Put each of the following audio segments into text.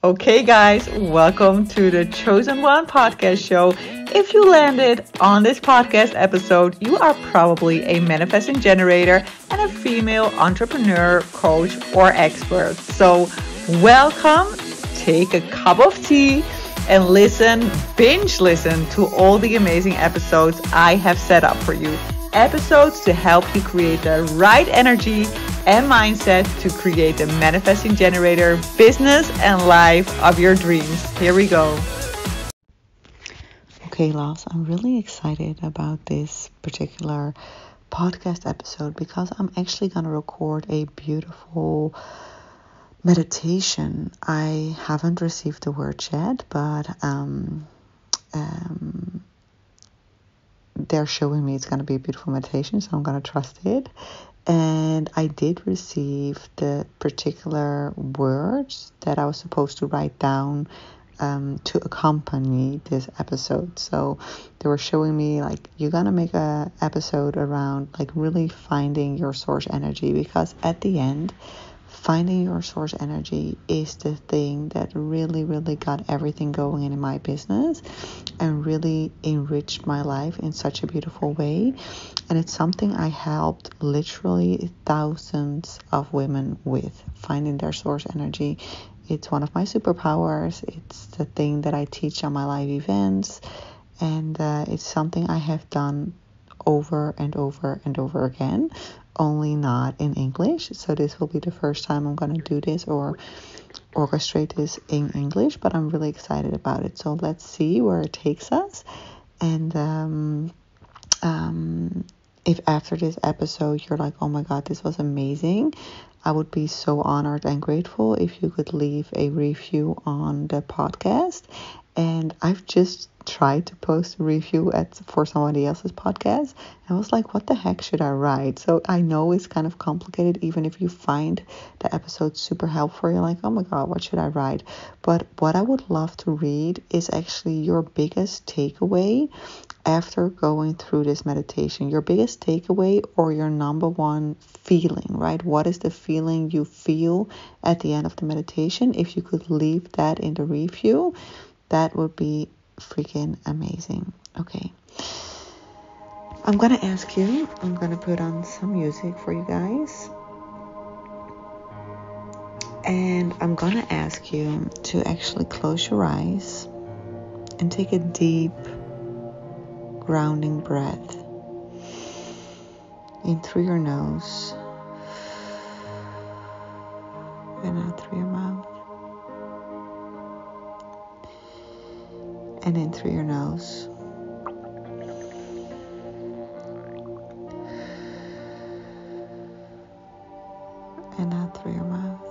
Okay, guys, welcome to the Chosen One podcast show. If you landed on this podcast episode, you are probably a manifesting generator and a female entrepreneur, coach, or expert. So, welcome. Take a cup of tea and binge listen to all the amazing episodes I have set up for you. Episodes to help you create the right energy and mindset to create the manifesting generator business and life of your dreams. Here we go. Okay, loves, I'm really excited about this particular podcast episode because I'm actually going to record a beautiful meditation. I haven't received the word yet, but they're showing me it's going to be a beautiful meditation, so I'm going to trust it. And I did receive the particular words that I was supposed to write down to accompany this episode. So they were showing me like, you're going to make a episode around like really finding your source energy, because at the end, finding your source energy is the thing that really, really got everything going in my business and really enriched my life in such a beautiful way. And it's something I helped literally thousands of women with, finding their source energy. It's one of my superpowers. It's the thing that I teach on my live events. And it's something I have done over and over and over again, only not in English. So this will be the first time I'm going to do this or orchestrate this in English, but I'm really excited about it. So let's see where it takes us. And if after this episode you're like, oh my God, this was amazing, I would be so honored and grateful if you could leave a review on the podcast. And I've just tried to post a review for somebody else's podcast. I was like, what the heck should I write? So I know it's kind of complicated, even if you find the episode super helpful. You're like, oh my God, what should I write? But what I would love to read is actually your biggest takeaway after going through this meditation. Your biggest takeaway or your number one feeling, right? What is the feeling you feel at the end of the meditation? If you could leave that in the review, that would be freaking amazing. Okay. I'm going to ask you, I'm going to put on some music for you guys. And I'm going to ask you to actually close your eyes and take a deep, grounding breath in through your nose and out through your mouth. And in through your nose. And out through your mouth.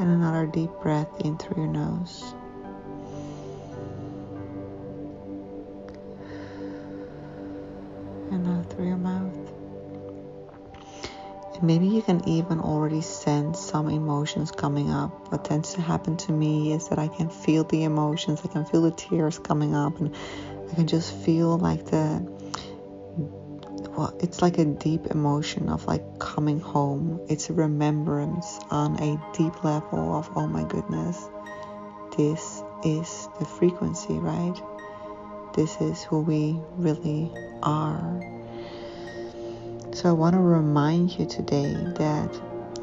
And another deep breath in through your nose. And out through your mouth. And maybe you can even already sense some emotions coming up. What tends to happen to me is that I can feel the emotions. I can feel the tears coming up. And I can just feel like it's like a deep emotion of like coming home. It's a remembrance on a deep level of, oh my goodness, this is the frequency, right? This is who we really are. So I want to remind you today that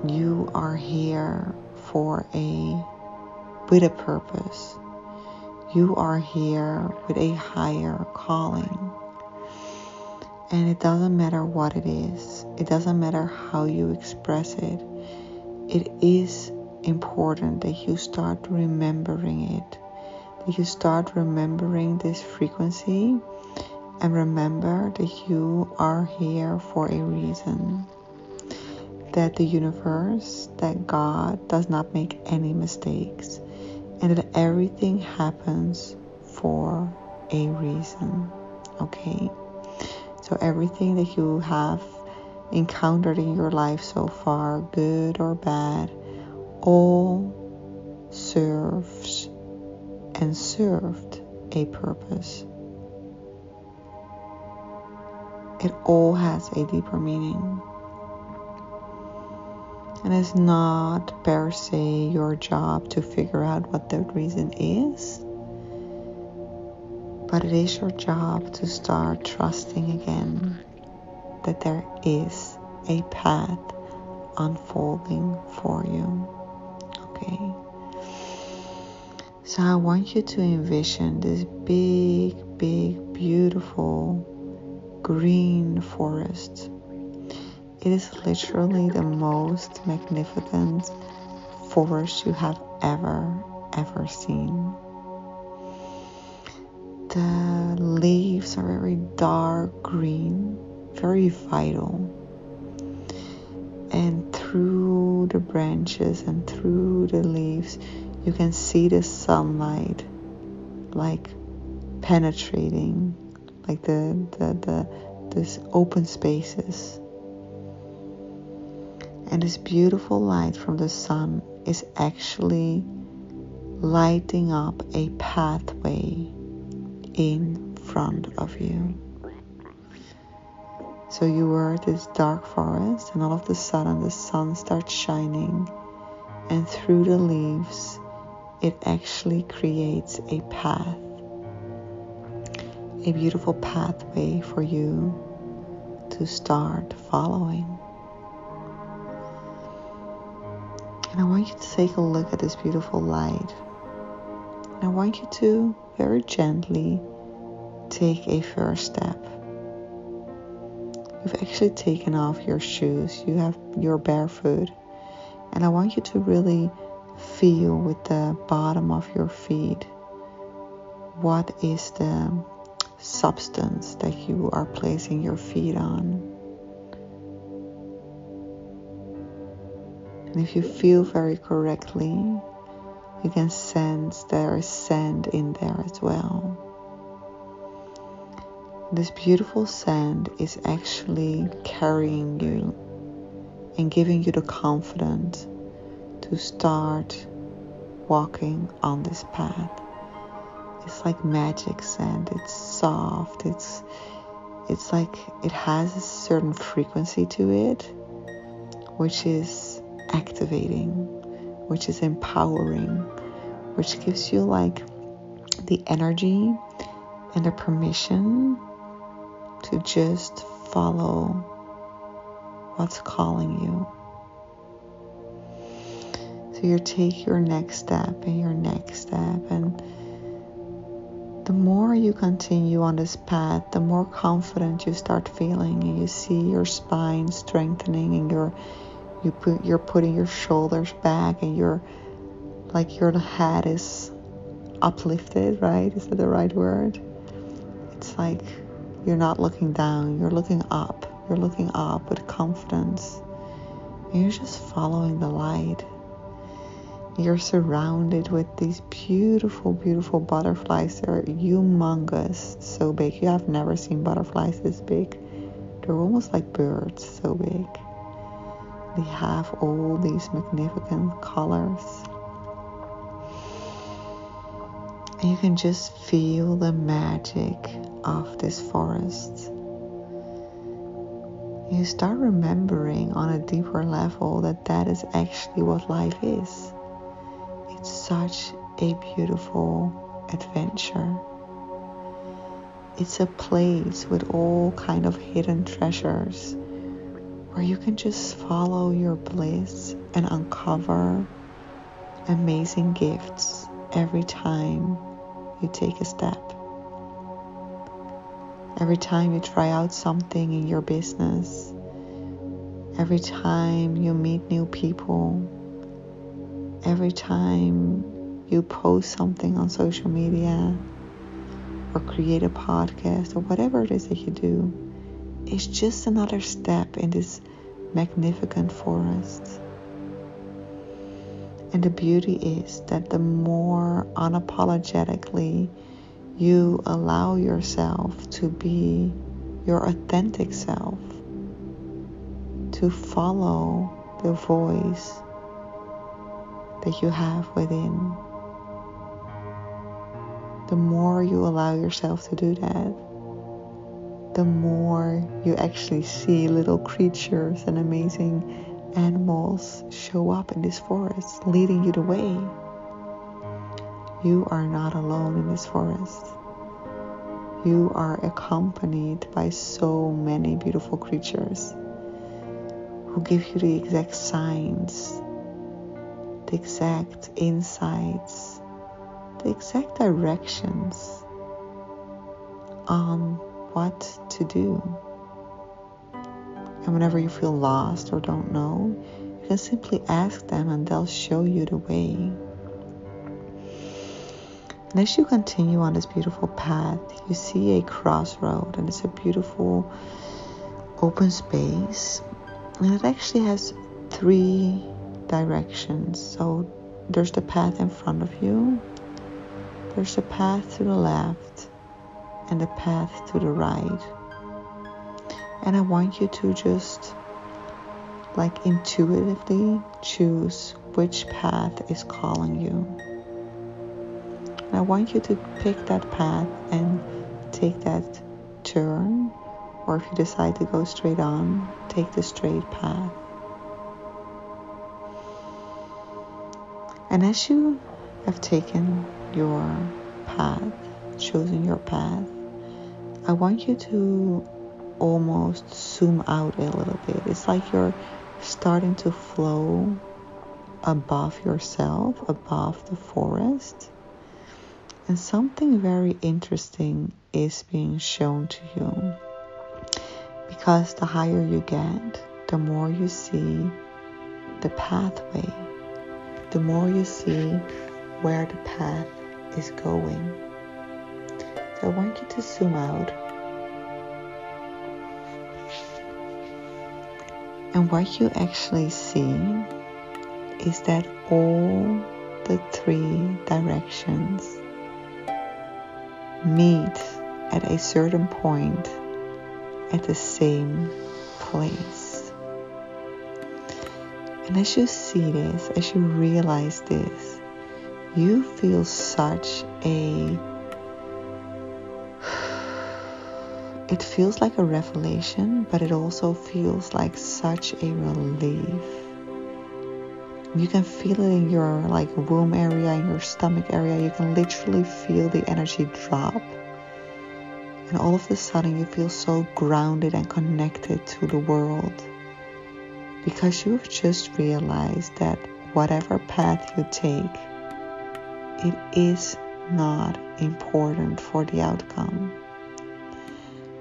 you are here with a purpose. You are here with a higher calling. And it doesn't matter what it is. It doesn't matter how you express it. It is important that you start remembering it. That you start remembering this frequency. And remember that you are here for a reason. That the universe, that God does not make any mistakes. And that everything happens for a reason. Okay? So everything that you have encountered in your life so far, good or bad, all serves and served a purpose. It all has a deeper meaning. And it's not per se your job to figure out what that reason is, but it is your job to start trusting again that there is a path unfolding for you. Okay? So I want you to envision this big, beautiful green forest. It is literally the most magnificent forest you have ever seen. The leaves are very dark green, very vital. And through the branches and through the leaves, you can see the sunlight like penetrating like this open spaces. And this beautiful light from the sun is actually lighting up a pathway in front of you. So you were at this dark forest, and all of a sudden the sun starts shining, and through the leaves it actually creates a path, a beautiful pathway for you to start following. And I want you to take a look at this beautiful light. And I want you to very gently take a first step. You've actually taken off your shoes. You're barefoot. And I want you to really feel with the bottom of your feet what is the substance that you are placing your feet on. And if you feel very correctly, you can sense there is sand in there as well. This beautiful sand is actually carrying you and giving you the confidence to start walking on this path. It's like magic sand. It's soft. It's like it has a certain frequency to it, which is activating, which is empowering, which gives you like the energy and the permission to just follow what's calling you. So you take your next step and your next step, and the more you continue on this path, the more confident you start feeling, and you see your spine strengthening, and you're putting your shoulders back, and your head is uplifted, right? Is that the right word? It's like you're not looking down, you're looking up. You're looking up with confidence. And you're just following the light. You're surrounded with these beautiful, beautiful butterflies. They're humongous, so big. You have never seen butterflies this big. They're almost like birds, so big. They have all these magnificent colors. And you can just feel the magic of this forest. You start remembering on a deeper level that is actually what life is. It's such a beautiful adventure. It's a place with all kind of hidden treasures where you can just follow your bliss and uncover amazing gifts every time you take a step. Every time you try out something in your business, every time you meet new people, every time you post something on social media or create a podcast or whatever it is that you do, it's just another step in this magnificent forest. And the beauty is that the more unapologetically you allow yourself to be your authentic self, to follow the voice that you have within, the more you allow yourself to do that, the more you actually see little creatures and amazing animals show up in this forest, leading you the way. You are not alone in this forest. You are accompanied by so many beautiful creatures who give you the exact signs, the exact insights, the exact directions on what to do. And whenever you feel lost or don't know, you can simply ask them and they'll show you the way. And as you continue on this beautiful path, you see a crossroad, and it's a beautiful open space. And it actually has 3 directions. So there's the path in front of you, there's the path to the left, and the path to the right. And I want you to just intuitively choose which path is calling you. And I want you to pick that path and take that turn, or if you decide to go straight on, take the straight path. And as you have taken your path, chosen your path, I want you to almost zoom out a little bit. It's like you're starting to flow above yourself, above the forest. And something very interesting is being shown to you. Because the higher you get, the more you see the pathway, the more you see where the path is going. So I want you to zoom out. And what you actually see is that all the 3 directions meet at a certain point at the same place. And as you see this, as you realize this, you feel such it feels like a revelation, but it also feels like such a relief. You can feel it in your womb area, in your stomach area. You can literally feel the energy drop. And all of a sudden you feel so grounded and connected to the world. Because you've just realized that whatever path you take, it is not important for the outcome.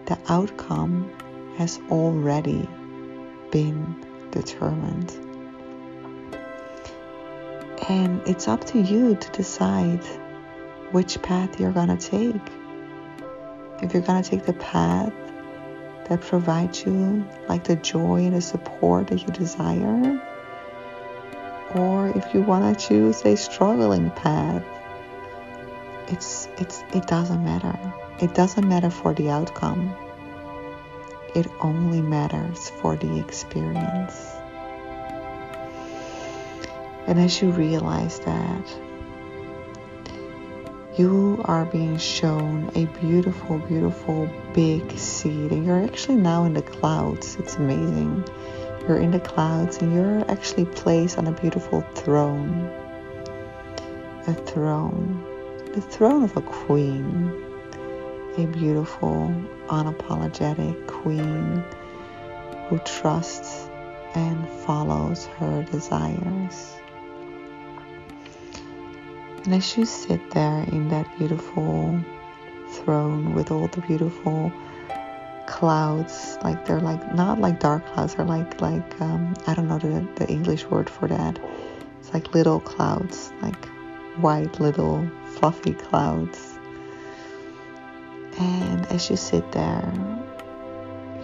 The outcome has already been determined. And it's up to you to decide which path you're going to take. If you're going to take the path that provides you the joy and the support that you desire, or if you want to choose a struggling path, it doesn't matter. It doesn't matter for the outcome. It only matters for the experience. And as you realize that, you are being shown a beautiful, beautiful big seed. And you're actually now in the clouds. It's amazing. You're in the clouds and you're actually placed on a beautiful throne. A throne. The throne of a queen. A beautiful, unapologetic queen who trusts and follows her desires. And as you sit there in that beautiful throne with all the beautiful clouds, they're not like dark clouds, they're I don't know the English word for that. It's like little clouds, like white little fluffy clouds. And as you sit there,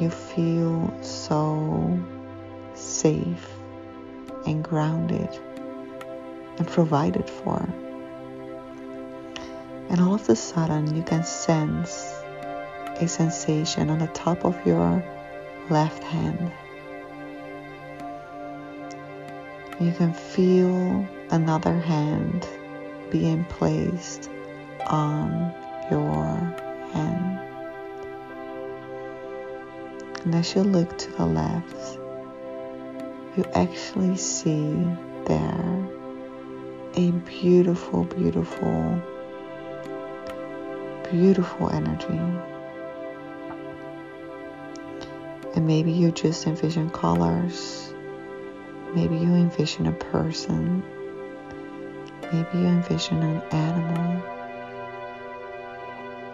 you feel so safe and grounded and provided for. And all of a sudden you can sense a sensation on the top of your left hand. You can feel another hand being placed on your hand. And as you look to the left, you actually see there a beautiful, beautiful, beautiful energy. And maybe you just envision colors. Maybe you envision a person. Maybe you envision an animal.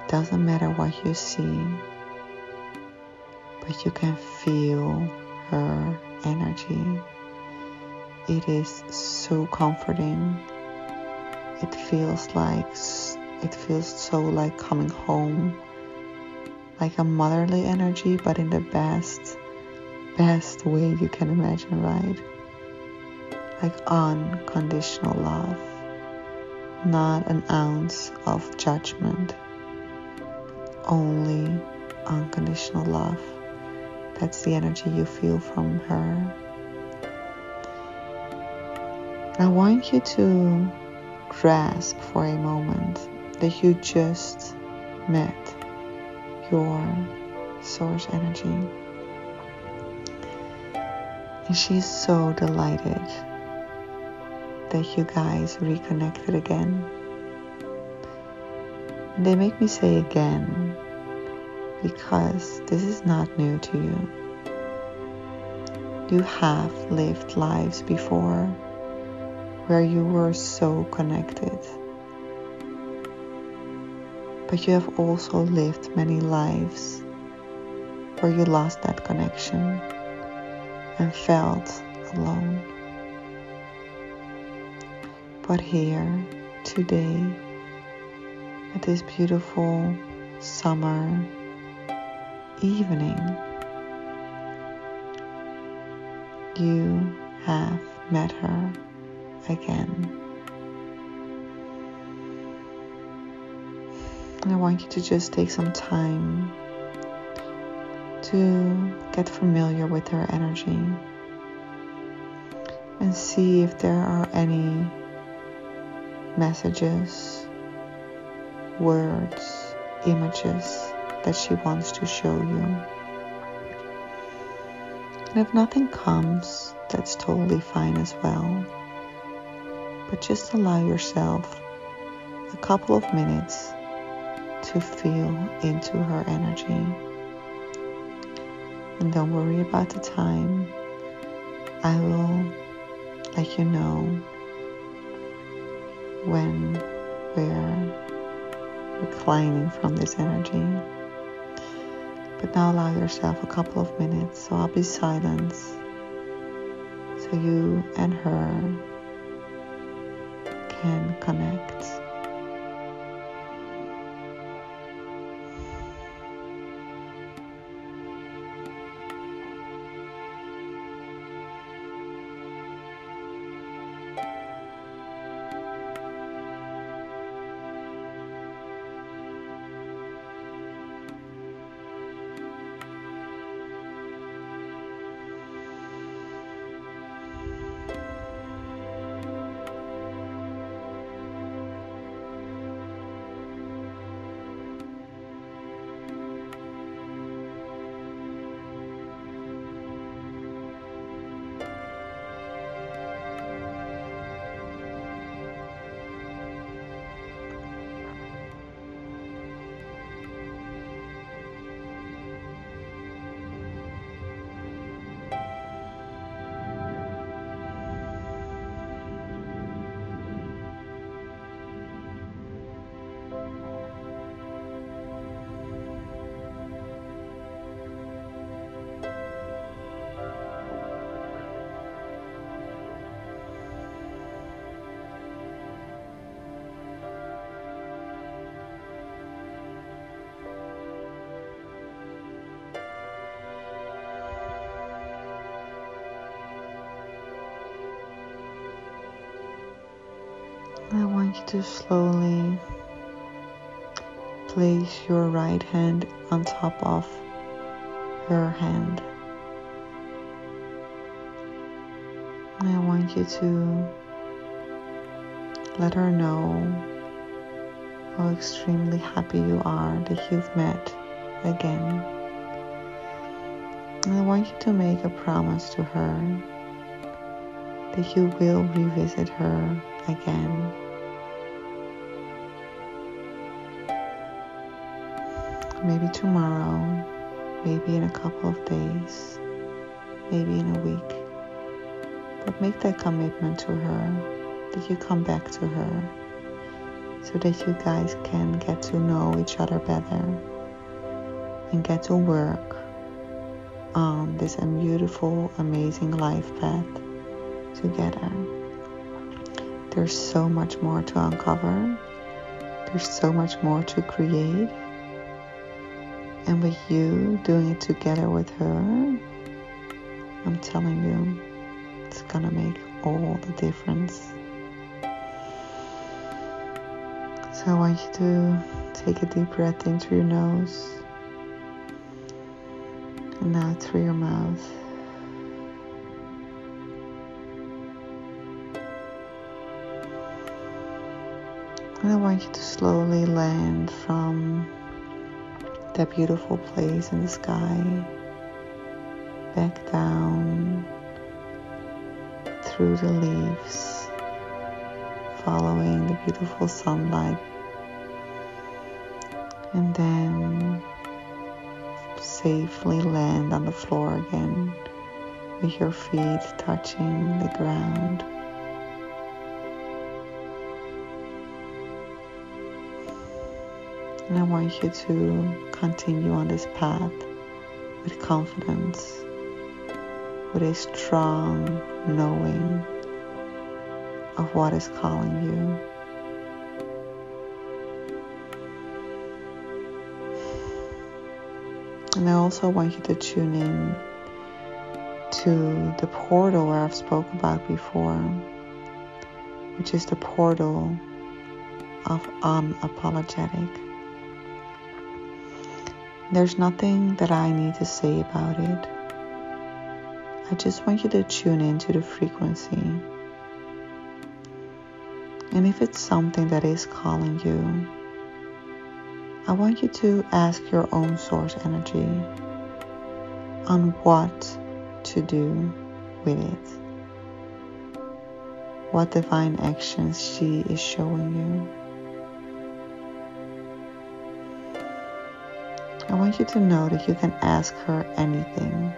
Doesn't matter what you see, but you can feel her energy. It is so comforting. It feels so like coming home, like a motherly energy, but in the best way you can imagine, right? Like unconditional love, not an ounce of judgment, only unconditional love. That's the energy you feel from her. I want you to grasp for a moment that you just met your source energy. And she's so delighted that you guys reconnected again. And they make me say again, because this is not new to you. You have lived lives before where you were so connected. But you have also lived many lives where you lost that connection and felt alone. But here, today, at this beautiful summer evening, you have met her again. And I want you to just take some time to get familiar with her energy and see if there are any messages, words, images that she wants to show you. And if nothing comes, that's totally fine as well. But just allow yourself a couple of minutes to feel into her energy. And don't worry about the time. I will let you know when we're reclining from this energy. But now allow yourself a couple of minutes, so I'll be silent, so you and her can connect. I want you to slowly place your right hand on top of her hand. I want you to let her know how extremely happy you are that you've met again. And I want you to make a promise to her that you will revisit her again. Maybe tomorrow, maybe in a couple of days, maybe in a week. But make that commitment to her, that you come back to her, so that you guys can get to know each other better and get to work on this beautiful, amazing life path together. There's so much more to uncover. There's so much more to create. And with you doing it together with her, I'm telling you, it's gonna make all the difference. So I want you to take a deep breath in through your nose and out through your mouth. And I want you to slowly land from that beautiful place in the sky back down through the leaves, following the beautiful sunlight, and then safely land on the floor again with your feet touching the ground. And I want you to continue on this path with confidence, with a strong knowing of what is calling you. And I also want you to tune in to the portal where I've spoke about before, which is the portal of unapologetic. There's nothing that I need to say about it. I just want you to tune into the frequency. And if it's something that is calling you, I want you to ask your own source energy on what to do with it. What divine actions she is showing you. I want you to know that you can ask her anything.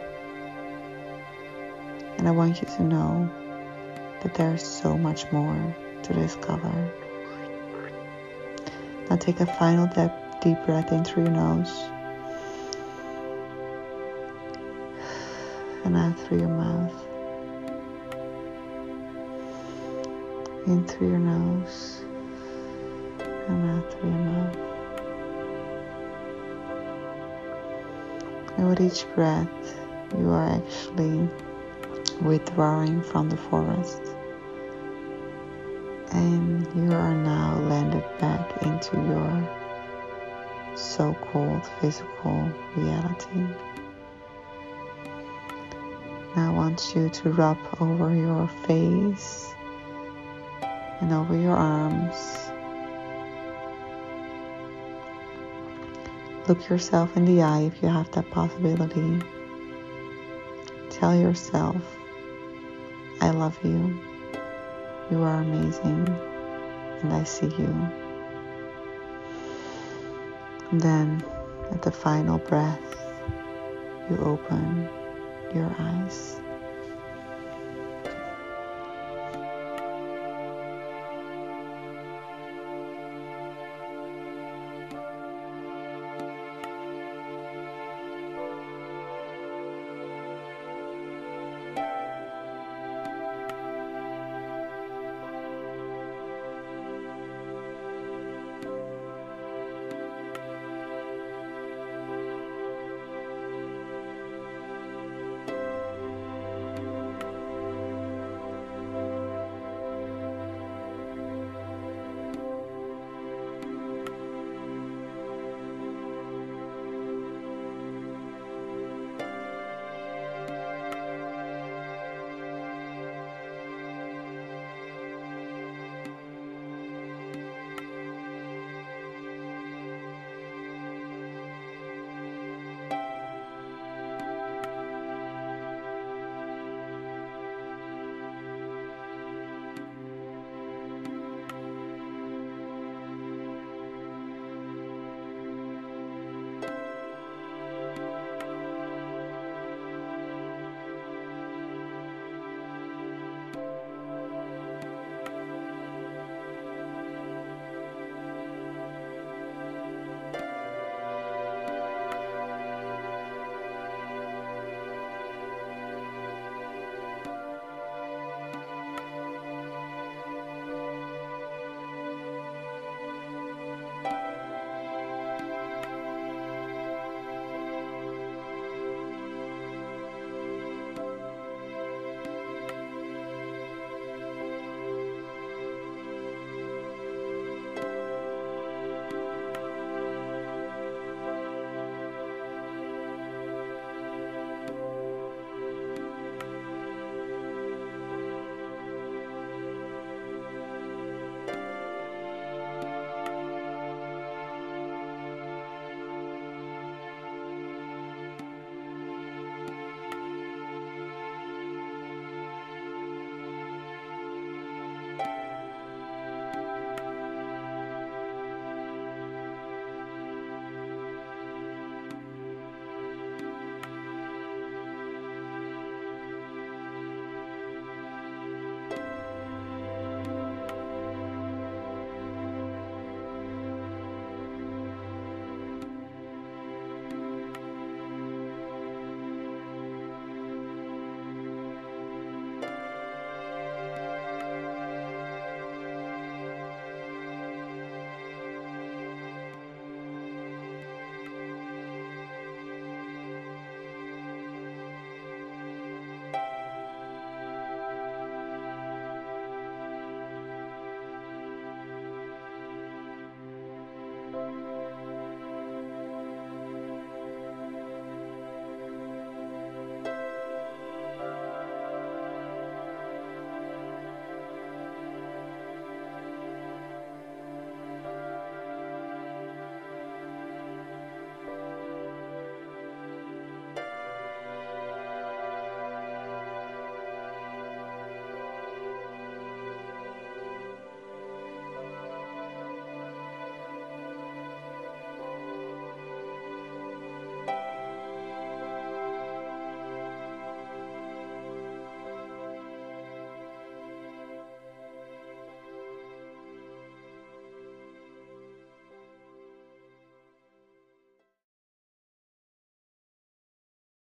And I want you to know that there's so much more to discover. Now take a final deep breath in through your nose and out through your mouth. In through your nose and out through your mouth. And with each breath, you are actually withdrawing from the forest. And you are now landed back into your so-called physical reality. Now I want you to rub over your face and over your arms. Look yourself in the eye if you have that possibility. Tell yourself, I love you. You are amazing. And I see you. And then at the final breath, you open your eyes.